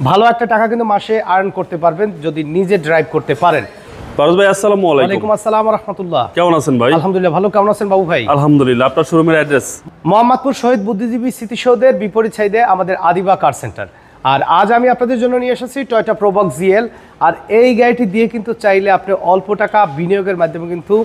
ভালো একটা টাকা কিন্তু মাসে আর্ন করতে পারবেন যদি নিজে ড্রাইভ করতে পারেন। ফারুজ ভাই আসসালামু আলাইকুম। ওয়ালাইকুম আসসালাম ওয়া রাহমাতুল্লাহ। কেমন আছেন ভাই? আলহামদুলিল্লাহ ভালো। কেমন আছেন বাবু ভাই? আলহামদুলিল্লাহ। আপনার শোরুমের অ্যাড্রেস? মোহাম্মদপুর শহীদ বুদ্ধিজীবী স্মৃতিসৌধের বিপরীত সাইডে আমাদের আদিবা কার সেন্টার। আর আজ আমি আপনাদের জন্য নিয়ে এসেছি টয়োটা প্রোবক্স জিএল। আর এই গাড়িটি দিয়ে কিন্তু চাইলে আপনি অল্প টাকা বিনিয়োগের মাধ্যমে কিন্তু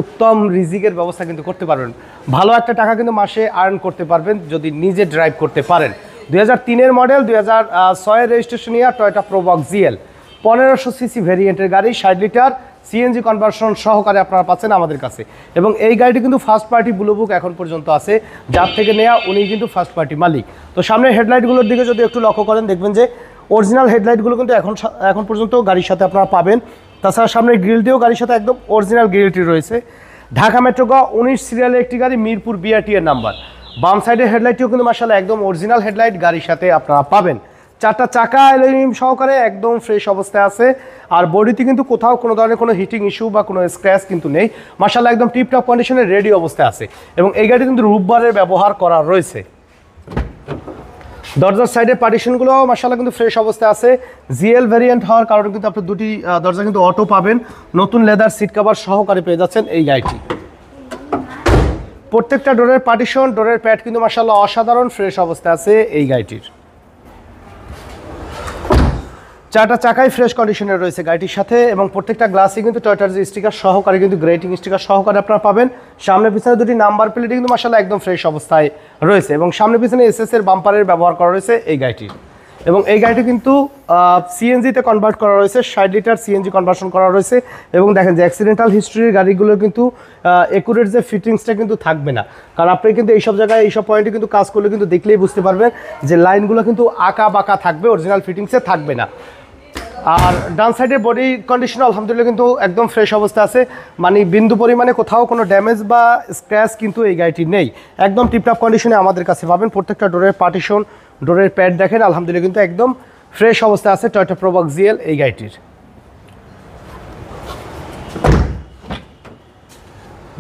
উত্তম রিজিকের ব্যবস্থা কিন্তু করতে পারবেন। ভালো একটা টাকা কিন্তু মাসে আর্ন করতে পারবেন যদি নিজে ড্রাইভ করতে পারেন। 2003-এর মডেল, 2006-এর registration year Toyota Probox GL 1500 CC ভেরিয়েন্টের গাড়ি, 60 লিটার সিএনজি কনভার্সন সহকারে আপনারা পাচ্ছেন আমাদের কাছে। এবং এই গাড়িটি কিন্তু ফার্স্ট পার্টি ব্লু বুক এখন পর্যন্ত আছে, যার থেকে নেওয়া উনি কিন্তু ফার্স্ট পার্টি মালিক। তো সামনের হেডলাইটগুলোর দিকে যদি একটু লক্ষ্য করেন দেখবেন যে অরিজিনাল হেডলাইটগুলো কিন্তু এখন পর্যন্ত গাড়ির সাথে আপনারা পাবেন। তাছাড়া সামনের গ্রিলটিও গাড়ির সাথে একদম অরিজিনাল গ্রিলটি রয়েছে। ঢাকা মেট্রো গ 19 সিরিয়ালের একটি গাড়ি, মিরপুর বিআরটি এর নাম্বার। বাম সাইডের হেডলাইটটিও কিন্তু মাশাআল্লাহ একদম অরিজিনাল হেডলাইট গাড়ির সাথে আপনারা পাবেন। চারটা চাকা অ্যালুমিনিয়াম সহকারে একদম ফ্রেশ অবস্থায় আছে। আর বডিতে কিন্তু কোথাও কোনো ধরনের কোনো হিটিং ইস্যু বা কোনো স্ক্র্যাচ কিন্তু নেই। মাশাআল্লাহ একদম টিপটপ কন্ডিশনে রেডি অবস্থায় আছে। এবং এই গাড়ি কিন্তু রূপবারের ব্যবহার করা রয়েছে। দরজার সাইডের পার্টিশনগুলো মাশাআল্লাহ কিন্তু ফ্রেশ অবস্থায় আছে। জিএল ভ্যারিয়েন্ট হওয়ার কারণে কিন্তু আপনি দুটি দরজা কিন্তু অটো পাবেন। নতুন লেদার সিট কভার সহকারে পেয়ে যাচ্ছেন এই গাড়িটি। প্রত্যেকটা ডোরের পার্টিশন, ডোরের প্যাড কিন্তু মাশাআল্লাহ অসাধারণ ফ্রেশ অবস্থায় আছে এই গাড়িটির। চারটা চাকাই ফ্রেশ কন্ডিশনে রয়েছে গাড়িটির সাথে। এবং প্রত্যেকটা গ্লাসই কিন্তু টয়োটার যে স্টিকার সহকারে কিন্তু গ্রেটিং স্টিকার সহকারে আপনারা পাবেন। সামনে পিছনে দুটি নাম্বার প্লেট কিন্তু মাশাআল্লাহ একদম ফ্রেশ অবস্থায় রয়েছে। এবং সামনে পিছনে এসএস এর বাম্পারের ব্যবহার করা রয়েছে এই গাড়িটির। এবং এই গাড়িটি কিন্তু সিএনজিতে কনভার্ট করা রয়েছে, 60 লিটার সিএনজি কনভার্সন করা রয়েছে। এবং দেখেন যে অ্যাক্সিডেন্টাল হিস্ট্রির গাড়িগুলো কিন্তু একুরেট যে ফিটিংসটা কিন্তু থাকবে না। কারণ আপনি কিন্তু এইসব জায়গায় এইসব পয়েন্টে কিন্তু কাজ করলে কিন্তু দেখলেই বুঝতে পারবেন যে লাইনগুলো কিন্তু আঁকা বাঁকা থাকবে, অরিজিনাল ফিটিংসে থাকবে না। আর ডান সাইডের বডি কন্ডিশন আলহামদুলিল্লাহ কিন্তু একদম ফ্রেশ অবস্থা আছে। মানে বিন্দু পরিমাণে কোথাও কোনো ড্যামেজ বা স্ক্র্যাচ কিন্তু এই গাড়িটি নেই। একদম টিপটপ কন্ডিশনে আমাদের কাছে পাবেন। প্রত্যেকটা ডোরের পার্টিশন, ডোরের প্যাড দেখেন আলহামদুলিল্লাহ কিন্তু একদম ফ্রেশ অবস্থা আছে টয়োটা প্রোবক্স জিএল এই গাড়িটির।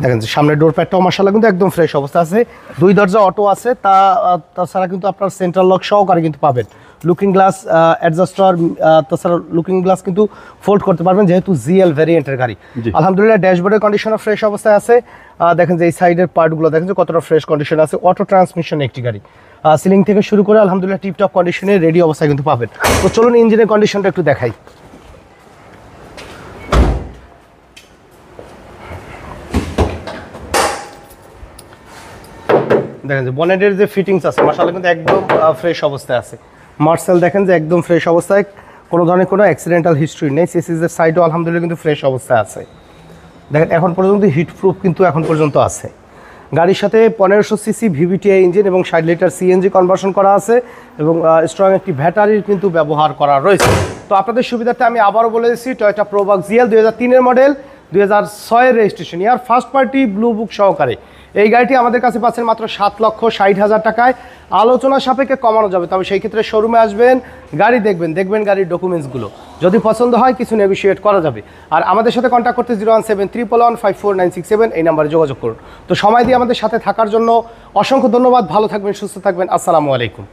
দেখেন যে সামনের ডোর প্যাডটাও মাশাআল্লাহ কিন্তু একদম ফ্রেশ অবস্থা আছে। দুই দরজা অটো আছে, তাছাড়া কিন্তু আপনার সেন্ট্রাল লক সহকারে কিন্তু পাবেন। লুকিং গ্লাস অ্যাডজাস্টার, তাছাড়া লুকিং গ্লাস কিন্তু ফোল্ড করতে পারবেন যেহেতু জিএল ভ্যারিয়েন্টের গাড়ি। আলহামদুলিল্লাহ ড্যাশবোর্ডের কন্ডিশনও ফ্রেশ অবস্থায় আছে। দেখেন যে এই সাইডের পার্টগুলো দেখেন যে কতটা ফ্রেশ কন্ডিশন আছে। অটো ট্রান্সমিশন একটি গাড়ি, সিলিং থেকে শুরু করে আলহামদুলিল্লাহ টিপটপ কন্ডিশনে রেডি অবস্থায় কিন্তু পাবেন। তো চলুন ইঞ্জিনের কন্ডিশনটা একটু দেখাই। দেখেন যে বনেটের যে ফিটিংস আছে মাশাআল্লাহ কিন্তু একদম ফ্রেশ অবস্থায় আছে। মার্সেল দেখেন যে একদম ফ্রেশ অবস্থায়, কোনো ধরনের কোনো অ্যাক্সিডেন্টাল হিস্ট্রি নেই। সিসিজের সাইডও আলহামদুলিল্লাহ কিন্তু ফ্রেশ অবস্থায় আছে। দেখেন এখন পর্যন্ত হিট প্রুফ কিন্তু এখন পর্যন্ত আছে। গাড়ির সাথে 1500 সিসি ভিভিটিআই ইঞ্জিন এবং 60 লিটার সিএনজি কনভার্সন করা আছে। এবং স্ট্রং একটি ব্যাটারির কিন্তু ব্যবহার করা রয়েছে। তো আপনাদের সুবিধার্থে আমি আবারও বলে দিচ্ছি টয়োটা প্রোবক্স জিএল 2003-এর মডেল, 2006-এর registration year, first party blue book সহকারে এই গাড়িটি আমাদের কাছে পাচ্ছেন মাত্র 7,60,000 টাকায়। আলোচনা সাপেক্ষে কমানো যাবে, তবে সেই ক্ষেত্রে শোরুমে আসবেন, গাড়ি দেখবেন গাড়ির ডকুমেন্টসগুলো, যদি পছন্দ হয় কিছু নেগোশিয়েট করা যাবে। আর আমাদের সাথে কন্ট্যাক্ট করতে 01731154967 এই নাম্বারে যোগাযোগ করুন। তো সময় দিয়ে আমাদের সাথে থাকার জন্য অসংখ্য ধন্যবাদ। ভালো থাকবেন, সুস্থ থাকবেন। আসসালামু আলাইকুম।